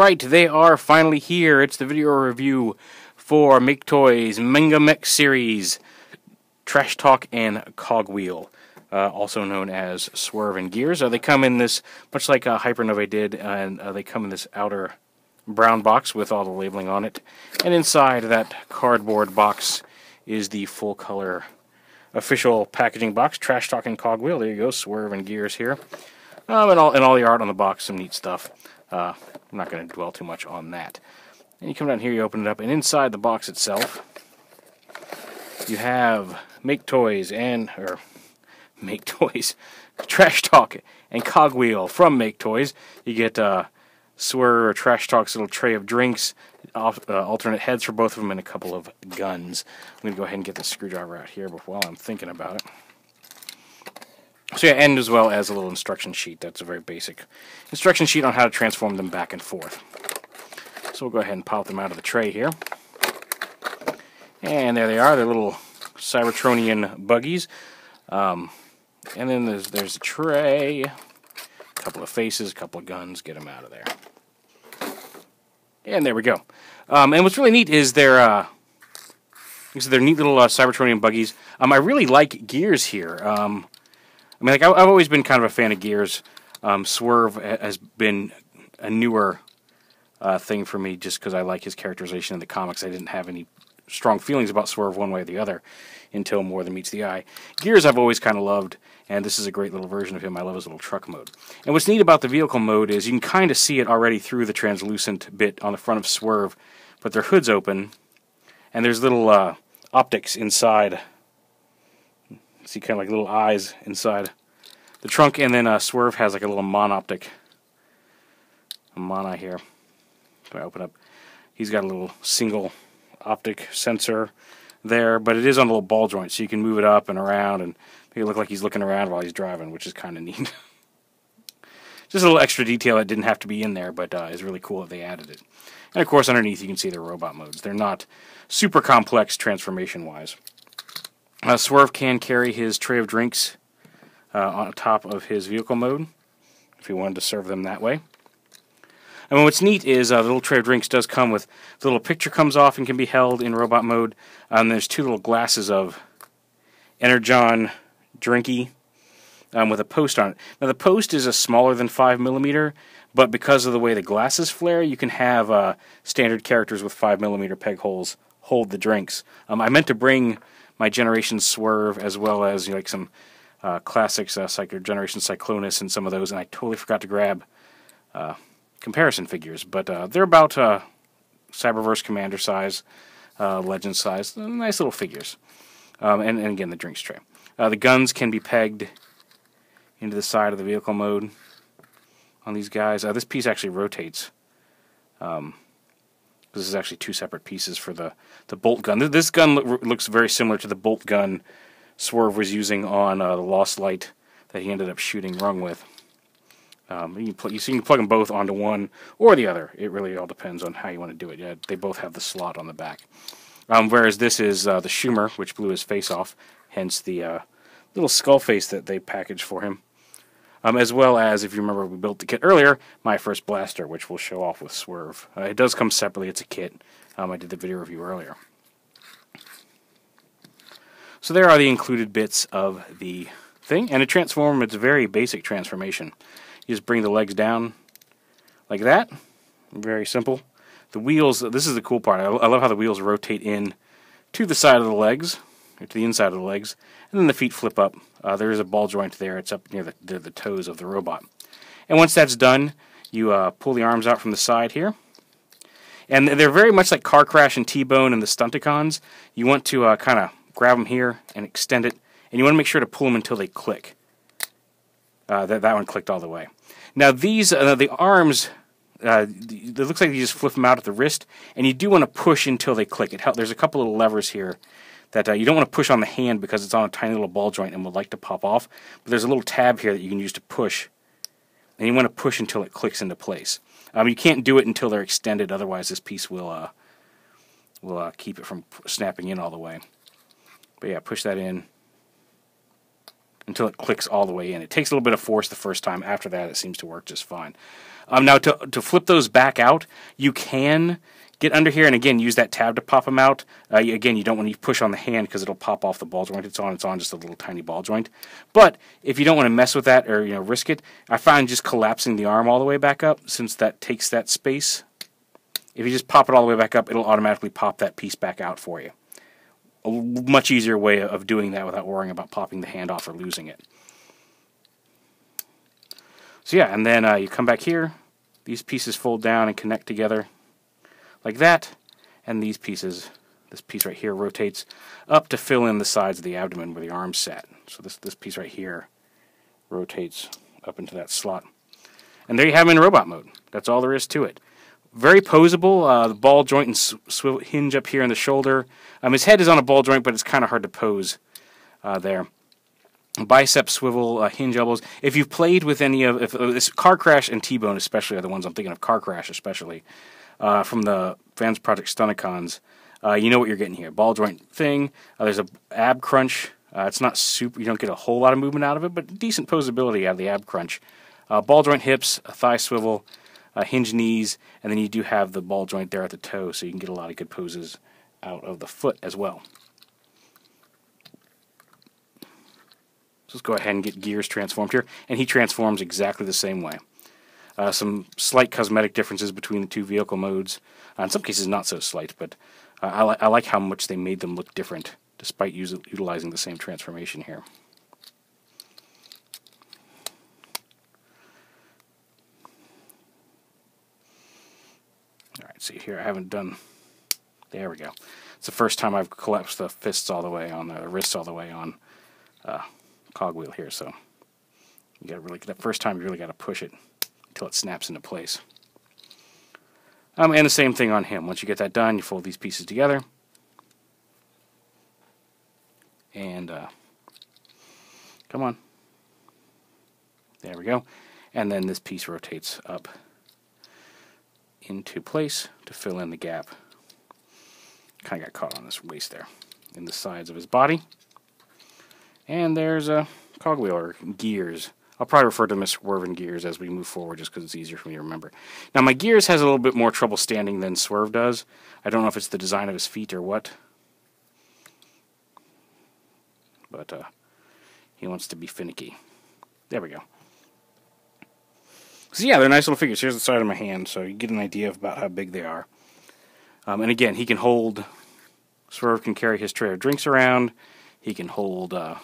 Alright, they are finally here. It's the video review for Maketoys Manga Mech series, Trash Talk and Cogwheel, also known as Swerve and Gears. They come in this, much like Hypernova did, and they come in this outer brown box with all the labeling on it. And inside that cardboard box is the full color official packaging box, Trash Talk and Cogwheel. There you go, Swerve and Gears here. And all the art on the box, some neat stuff. I'm not going to dwell too much on that. And you come down here, you open it up, and inside the box itself, you have Maketoys, Trash Talk, and Cogwheel from Maketoys. You get Swerve or Trash Talk's little tray of drinks, alternate heads for both of them, and a couple of guns. I'm going to go ahead and get the screwdriver out here while I'm thinking about it. So yeah, and as well as a little instruction sheet. That's a very basic instruction sheet on how to transform them back and forth. So we'll go ahead and pop them out of the tray here. And there they are. They're little Cybertronian buggies. And then there's a tray, a couple of faces, a couple of guns. Get them out of there. And there we go. And what's really neat is they're neat little Cybertronian buggies. I really like Gears here. I mean, like I've always been kind of a fan of Gears. Swerve has been a newer thing for me just because I like his characterization in the comics. I didn't have any strong feelings about Swerve one way or the other until More Than Meets the Eye. Gears I've always kind of loved, and this is a great little version of him. I love his little truck mode. And what's neat about the vehicle mode is you can kind of see it already through the translucent bit on the front of Swerve, but their hood's open, and there's little optics inside. See kind of like little eyes inside the trunk, and then Swerve has like a little monoptic. A mana here. If I open up, he's got a little single optic sensor there, but it is on a little ball joint, so you can move it up and around and make it look like he's looking around while he's driving, which is kind of neat. Just a little extra detail that didn't have to be in there, but is really cool that they added it. And of course, underneath you can see their robot modes. They're not super complex transformation-wise. Swerve can carry his tray of drinks on top of his vehicle mode, if he wanted to serve them that way. And what's neat is the little tray of drinks does come with, the little picture comes off and can be held in robot mode. There's two little glasses of Energon Drinky with a post on it. Now the post is a smaller than 5mm, but because of the way the glasses flare, you can have standard characters with 5mm peg holes hold the drinks. I meant to bring my Generation Swerve as well as like some classics, Generation Cyclonus and some of those, and I totally forgot to grab comparison figures, but they're about Cyberverse Commander size, Legend size, nice little figures. And again, the drinks tray. The guns can be pegged into the side of the vehicle mode on these guys. This piece actually rotates. This is actually two separate pieces for the bolt gun. This gun looks very similar to the bolt gun Swerve was using on the Lost Light that he ended up shooting Rung with. You can plug them both onto one or the other. It really all depends on how you want to do it. Yeah, they both have the slot on the back. Whereas this is the Schumer, which blew his face off, hence the little skull face that they packaged for him. As well as, if you remember, we built the kit earlier, My First Blaster, which we'll show off with Swerve. It does come separately. It's a kit. I did the video review earlier. So there are the included bits of the thing. And to transform, it's a very basic transformation. You just bring the legs down like that. Very simple. The wheels, this is the cool part. I love how the wheels rotate in to the side of the legs, or to the inside of the legs, and then the feet flip up. There is a ball joint there. It's up near the toes of the robot. And once that's done, you pull the arms out from the side here. And they're very much like Car Crash and T-Bone and the Stunticons. You want to kind of grab them here and extend it, and you want to make sure to pull them until they click. That one clicked all the way. Now these, the arms, it looks like you just flip them out at the wrist, and you do want to push until they click. There's a couple little levers here that you don't want to push on the hand because it's on a tiny little ball joint and would like to pop off. But there's a little tab here that you can use to push, and you want to push until it clicks into place. You can't do it until they're extended, otherwise this piece will keep it from snapping in all the way. But yeah, push that in until it clicks all the way in. It takes a little bit of force the first time. After that, it seems to work just fine. Now, to flip those back out, you can get under here and again use that tab to pop them out. Again, you don't want to push on the hand because it'll pop off the ball joint it's on just a little tiny ball joint. But if you don't want to mess with that or risk it, I find just collapsing the arm all the way back up, since that takes that space. If you just pop it all the way back up, it'll automatically pop that piece back out for you. A much easier way of doing that without worrying about popping the hand off or losing it. So yeah, and then you come back here. These pieces fold down and connect together like that, and these pieces, this piece right here rotates up to fill in the sides of the abdomen where the arm's sat. So this piece right here rotates up into that slot. And there you have him in robot mode. That's all there is to it. Very posable. The ball joint and swivel hinge up here in the shoulder. His head is on a ball joint, but it's kind of hard to pose there. Bicep swivel, hinge elbows. If you've played with any of this, Car Crash and T-Bone especially are the ones I'm thinking of. Car Crash especially from the Fans Project Stunticons. You know what you're getting here. Ball joint thing. There's a ab crunch. It's not super. You don't get a whole lot of movement out of it, but decent posability out of the ab crunch. Ball joint hips, a thigh swivel, hinge knees, and then you do have the ball joint there at the toe, so you can get a lot of good poses out of the foot as well. So let's go ahead and get Gears transformed here, and he transforms exactly the same way. Some slight cosmetic differences between the two vehicle modes. In some cases not so slight, but I like how much they made them look different despite utilizing the same transformation here. Alright, see here, I haven't done... There we go. It's the first time I've collapsed the fists all the way on, the wrists all the way on cogwheel here, so you got to really, that first time you really got to push it until it snaps into place. And the same thing on him. Once you get that done, you fold these pieces together, and come on, there we go, and then this piece rotates up into place to fill in the gap. Kind of got caught on this waist there in the sides of his body. And there's a cogwheel, or Gears. I'll probably refer to them as Swerve and Gears as we move forward, just because it's easier for me to remember. Now, my Gears has a little bit more trouble standing than Swerve does. I don't know if it's the design of his feet or what. But he wants to be finicky. There we go. So yeah, they're nice little figures. Here's the side of my hand, so you get an idea about how big they are. And again, he can hold... Swerve can carry his tray of drinks around. He can hold... the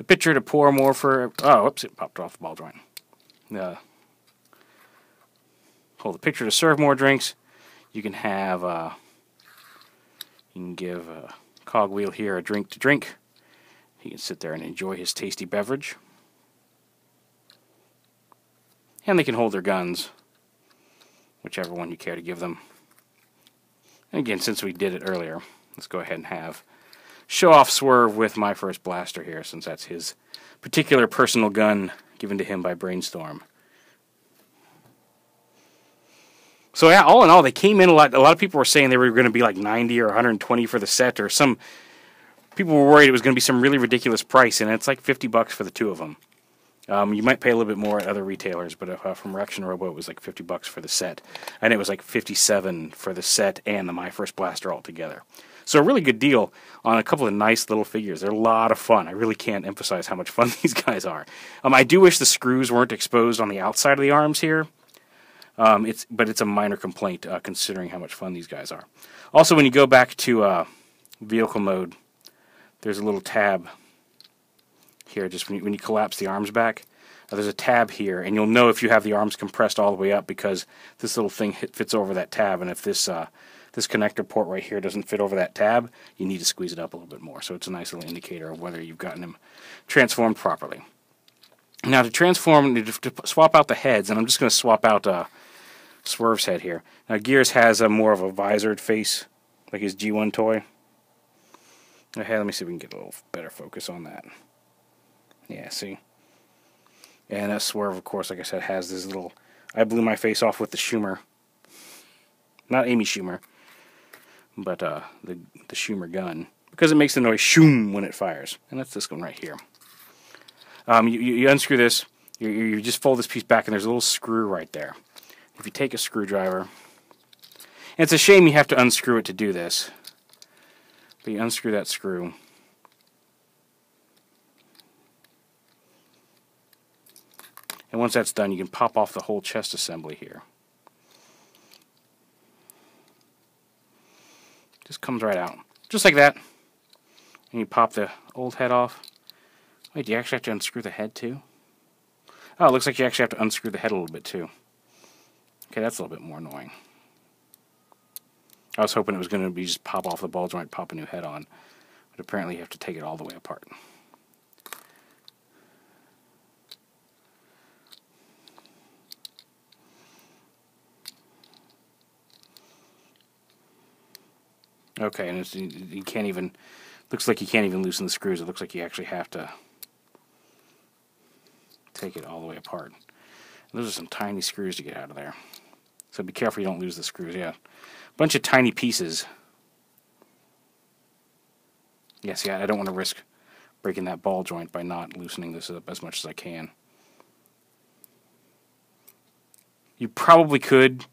pitcher to pour more for... Oh, whoops, it popped off the ball joint. Hold the pitcher to serve more drinks. You can have... you can give Cogwheel here a drink to drink. He can sit there and enjoy his tasty beverage. And they can hold their guns, whichever one you care to give them. And again, since we did it earlier, let's go ahead and show off Swerve with my first blaster here, since that's his particular personal gun given to him by Brainstorm. So yeah, all in all, they came in a lot. A lot of people were saying they were going to be like 90 or 120 for the set, or some people were worried it was going to be some really ridiculous price, and it's like $50 for the two of them. You might pay a little bit more at other retailers, but from Reaction Robo it was like $50 for the set, and it was like $57 for the set and the My First Blaster altogether. So a really good deal on a couple of nice little figures. They're a lot of fun. I really can't emphasize how much fun these guys are. I do wish the screws weren't exposed on the outside of the arms here. But it's a minor complaint considering how much fun these guys are. Also, when you go back to vehicle mode, there's a little tab here. Just when you collapse the arms back, there's a tab here, and you'll know if you have the arms compressed all the way up because this little thing fits over that tab. And if this connector port right here doesn't fit over that tab, you need to squeeze it up a little bit more. So it's a nice little indicator of whether you've gotten him transformed properly. Now to swap out the heads, and I'm just going to swap out Swerve's head here. Now Gears has more of a visored face, like his G1 toy. Okay, let me see if we can get a little better focus on that. Yeah, see? And Swerve, of course, like I said, has this little... I blew my face off with the Schumer. Not Amy Schumer, but the Schumer gun. Because it makes the noise shoom when it fires. And that's this one right here. You unscrew this. You just fold this piece back, and there's a little screw right there. If you take a screwdriver, and it's a shame you have to unscrew it to do this, but you unscrew that screw. And once that's done, you can pop off the whole chest assembly here. Just comes right out. Just like that. And you pop the old head off. Wait, do you actually have to unscrew the head too? Oh, it looks like you actually have to unscrew the head a little bit too. Okay, that's a little bit more annoying. I was hoping it was going to be just pop off the ball joint, pop a new head on. But apparently you have to take it all the way apart. Okay, and you can't even, looks like you can't even loosen the screws. It looks like you actually have to take it all the way apart. And those are some tiny screws to get out of there. So be careful you don't lose the screws. Yeah, a bunch of tiny pieces. Yes, yeah, I don't want to risk breaking that ball joint by not loosening this up as much as I can. You probably could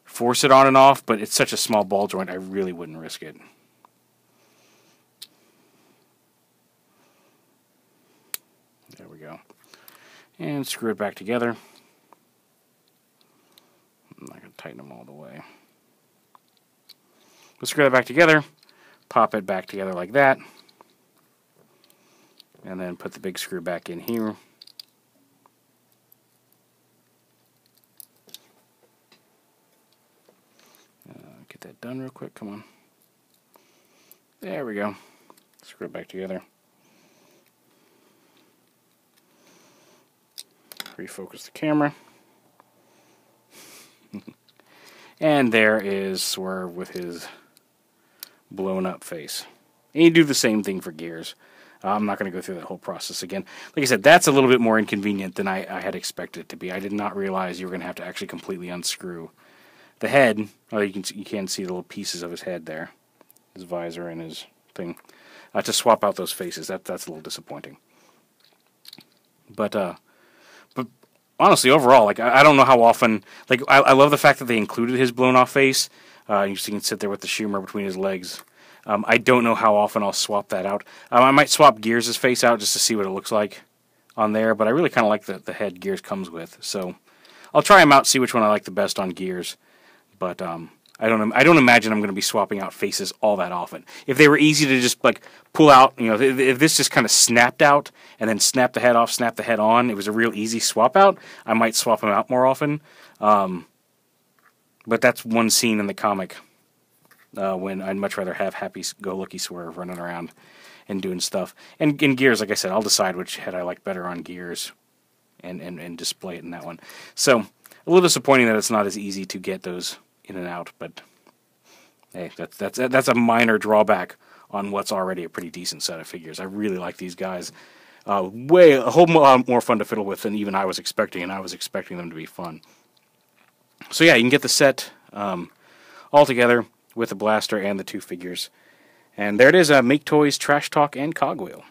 force it on and off, but it's such a small ball joint, I really wouldn't risk it. There we go. And screw it back together. I'm not going to tighten them all the way. But screw that back together, pop it back together like that, and then put the big screw back in here. Get that done real quick, come on. There we go. Screw it back together. Refocus the camera. And there is Swerve with his blown up face. And you do the same thing for Gears. I'm not going to go through that whole process again. Like I said, that's a little bit more inconvenient than I had expected it to be. I did not realize you were going to have to actually completely unscrew the head. Oh, you can see the little pieces of his head there, his visor and his thing. To swap out those faces, that's a little disappointing. But honestly, overall, like I don't know how often. Like I love the fact that they included his blown off face. You can sit there with the Schumer between his legs. I don't know how often I'll swap that out. I might swap Gears' face out just to see what it looks like on there. But I really kind of like the head Gears comes with. So I'll try them out, see which one I like the best on Gears. But I don't imagine I'm going to be swapping out faces all that often. If they were easy to just like pull out, you know, if this just kind of snapped out and then snap the head off, snap the head on, it was a real easy swap out, I might swap them out more often. But that's one scene in the comic when I'd much rather have happy-go-lucky Swerve running around and doing stuff. And in Gears, like I said, I'll decide which head I like better on Gears and display it in that one. So a little disappointing that it's not as easy to get those in and out, but hey, that's a minor drawback on what's already a pretty decent set of figures. I really like these guys. A whole lot more fun to fiddle with than even I was expecting, and I was expecting them to be fun. So yeah, you can get the set all together with the blaster and the two figures. And there it is, Maketoys, Trash Talk, and Cogwheel.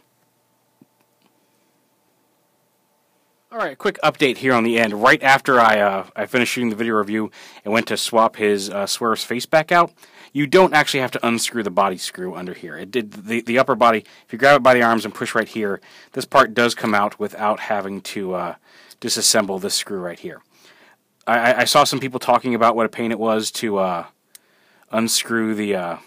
Alright, quick update here on the end. Right after I finished shooting the video review and went to swap his Swerve's face back out, you don't actually have to unscrew the body screw under here. It did the upper body, if you grab it by the arms and push right here, this part does come out without having to disassemble this screw right here. I saw some people talking about what a pain it was to unscrew the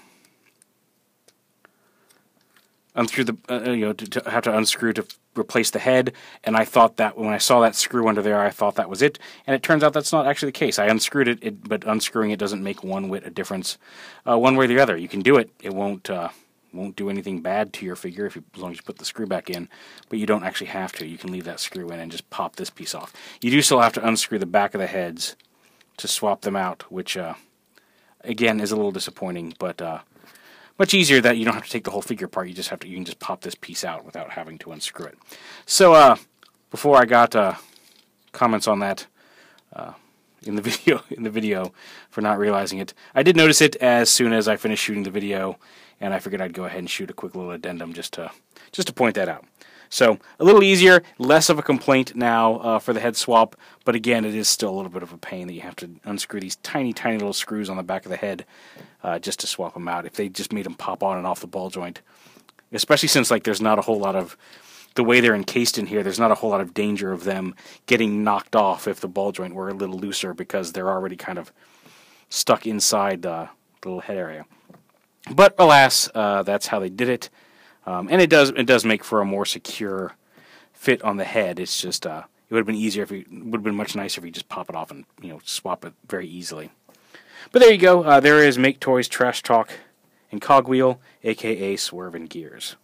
to have to unscrew to replace the head, and I thought that when I saw that screw under there, I thought that was it, and it turns out that's not actually the case. I unscrewed it, but unscrewing it doesn't make one whit a difference, one way or the other. You can do it; it won't do anything bad to your figure as long as you put the screw back in, but you don't actually have to. You can leave that screw in and just pop this piece off. You do still have to unscrew the back of the heads to swap them out, which again is a little disappointing, but much easier that you don't have to take the whole figure apart. You can just pop this piece out without having to unscrew it. So before I got comments on that in the video for not realizing it, I did notice it as soon as I finished shooting the video, and I figured I'd go ahead and shoot a quick little addendum just to point that out. So a little easier, less of a complaint now for the head swap, but again, it is still a little bit of a pain that you have to unscrew these tiny, tiny little screws on the back of the head just to swap them out. If they just made them pop on and off the ball joint, especially since like there's not a whole lot of, the way they're encased in here, there's not a whole lot of danger of them getting knocked off if the ball joint were a little looser because they're already kind of stuck inside the little head area. But alas, that's how they did it. And it does make for a more secure fit on the head. It's just it would have been easier if it would have been much nicer if you just pop it off and swap it very easily. But there you go. There is Maketoys Trash Talk and Cogwheel, aka Swerve and Gears.